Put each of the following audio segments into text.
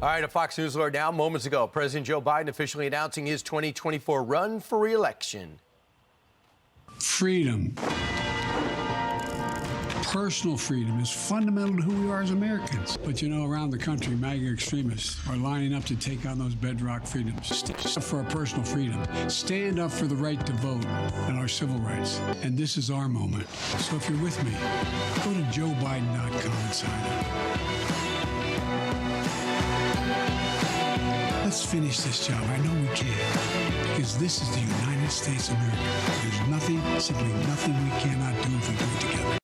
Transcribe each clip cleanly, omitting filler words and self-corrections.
All right, a Fox News alert now. Moments ago, President Joe Biden officially announcing his 2024 run for re-election. Freedom, personal freedom is fundamental to who we are as Americans. But you know, around the country, MAGA extremists are lining up to take on those bedrock freedoms. Stand up for our personal freedom. Stand up for the right to vote and our civil rights. And this is our moment. So if you're with me, go to joebiden.com and sign up. Let's finish this job. I know we can, because this is the United States of America. There's nothing, simply nothing we cannot do if we do it together.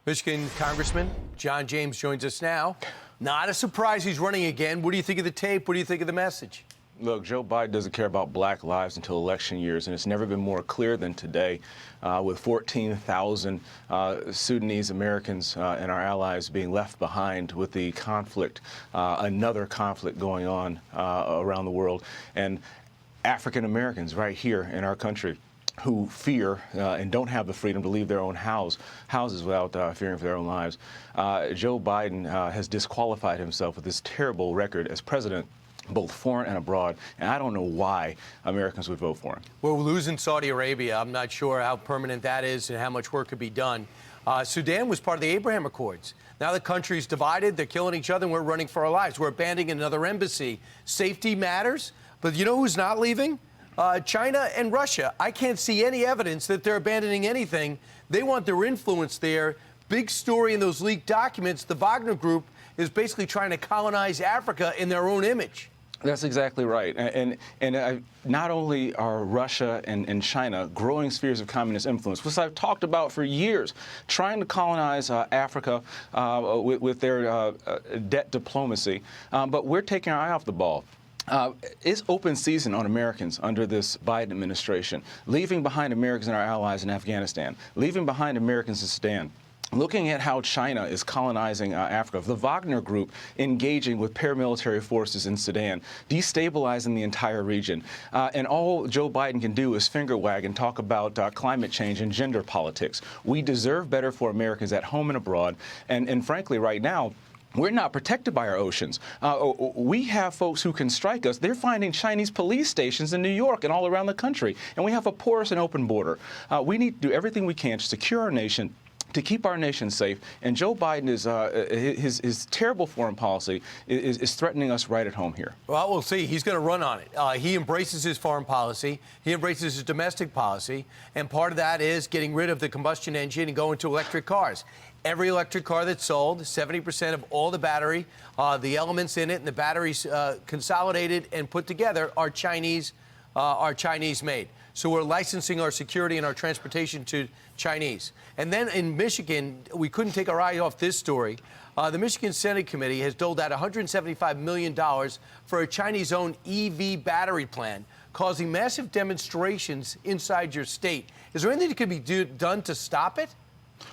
Michigan Congressman John James joins us now. Not a surprise he's running again. What do you think of the tape? What do you think of the message? Look, Joe Biden doesn't care about black lives until election years, and it's never been more clear than today, with 14,000 Sudanese Americans and our allies being left behind with the conflict, another conflict going on around the world, and African Americans right here in our country who fear and don't have the freedom to leave their own houses without fearing for their own lives. Joe Biden has disqualified himself with this terrible record as president, both foreign and abroad, and I don't know why Americans would vote for him. We're losing Saudi Arabia. I'm not sure how permanent that is and how much work could be done. Sudan was part of the Abraham Accords. Now the country's divided. They're killing each other, and we're running for our lives. We're abandoning another embassy. Safety matters, but you know who's not leaving? China and Russia. I can't see any evidence that they're abandoning anything. They want their influence there. Big story in those leaked documents. The Wagner Group is basically trying to colonize Africa in their own image. That's exactly right. And not only are Russia and China growing spheres of communist influence, which I've talked about for years, trying to colonize Africa with their debt diplomacy, but we're taking our eye off the ball. It's open season on Americans under this Biden administration, leaving behind Americans and our allies in Afghanistan, leaving behind Americans in Sudan. Looking at how China is colonizing Africa, the Wagner Group engaging with paramilitary forces in Sudan, destabilizing the entire region. And all Joe Biden can do is finger wag and talk about climate change and gender politics. We deserve better for Americans at home and abroad. And frankly, right now, we're not protected by our oceans. We have folks who can strike us. They're finding Chinese police stations in New York and all around the country. And we have a porous and open border. We need to do everything we can to secure our nation, to keep our nation safe. And Joe Biden is his terrible foreign policy is threatening us right at home here. Well, we'll see. He's going to run on it. He embraces his foreign policy. He embraces his domestic policy. And part of that is getting rid of the combustion engine and going to electric cars. Every electric car that's sold, 70% of all the battery, the elements in it, and the batteries consolidated and put together are Chinese made. So we're licensing our security and our transportation to Chinese. And then in Michigan, we couldn't take our eye off this story. The Michigan Senate Committee has doled out $175 million for a Chinese-owned EV battery plant, causing massive demonstrations inside your state. Is there anything that could be done to stop it?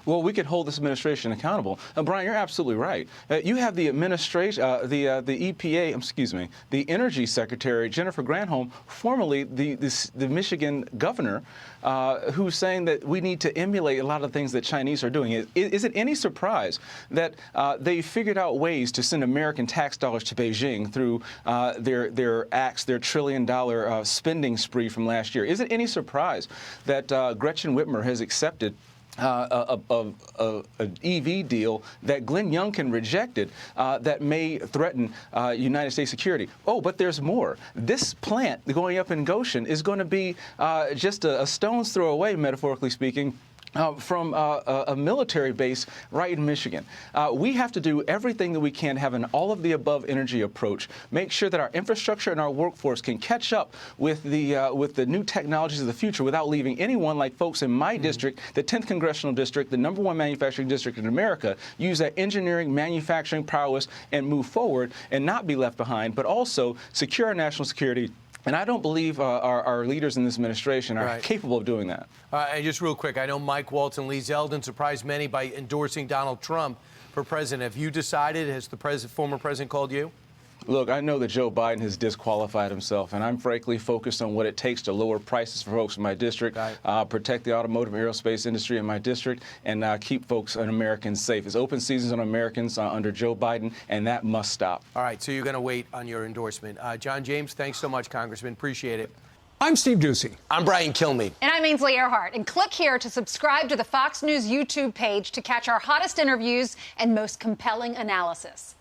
Well, we can hold this administration accountable. Brian, you're absolutely right. You have the administration, the EPA, the Energy Secretary, Jennifer Granholm, formerly the Michigan governor, who's saying that we need to emulate a lot of things that Chinese are doing. Is it any surprise that they figured out ways to send American tax dollars to Beijing through their acts, their trillion-dollar spending spree from last year? Is it any surprise that Gretchen Whitmer has accepted an EV deal that Glenn Youngkin rejected that may threaten United States security? Oh, but there's more. This plant going up in Goshen is going to be just a stone's throw away, metaphorically speaking, from a military base right in Michigan. We have to do everything that we can, have an all-of-the-above energy approach, make sure that our infrastructure and our workforce can catch up with the new technologies of the future without leaving anyone, like folks in my district, the 10th Congressional District, the #1 manufacturing district in America, use that engineering, manufacturing prowess and move forward and not be left behind, but also secure our national security. And I don't believe our leaders in this administration are capable of doing that. And just real quick, I know Mike Waltz and Lee Zeldin surprised many by endorsing Donald Trump for president. Have you decided, has the former president called you? Look, I know that Joe Biden has disqualified himself, and I'm frankly focused on what it takes to lower prices for folks in my district, protect the automotive and aerospace industry in my district, and keep folks and Americans safe. It's open seasons on Americans under Joe Biden, and that must stop. All right, so you're going to wait on your endorsement. John James, thanks so much, Congressman. Appreciate it. I'm Steve Ducey. I'm Brian Kilmeade. And I'm Ainsley Earhart. And click here to subscribe to the Fox News YouTube page to catch our hottest interviews and most compelling analysis.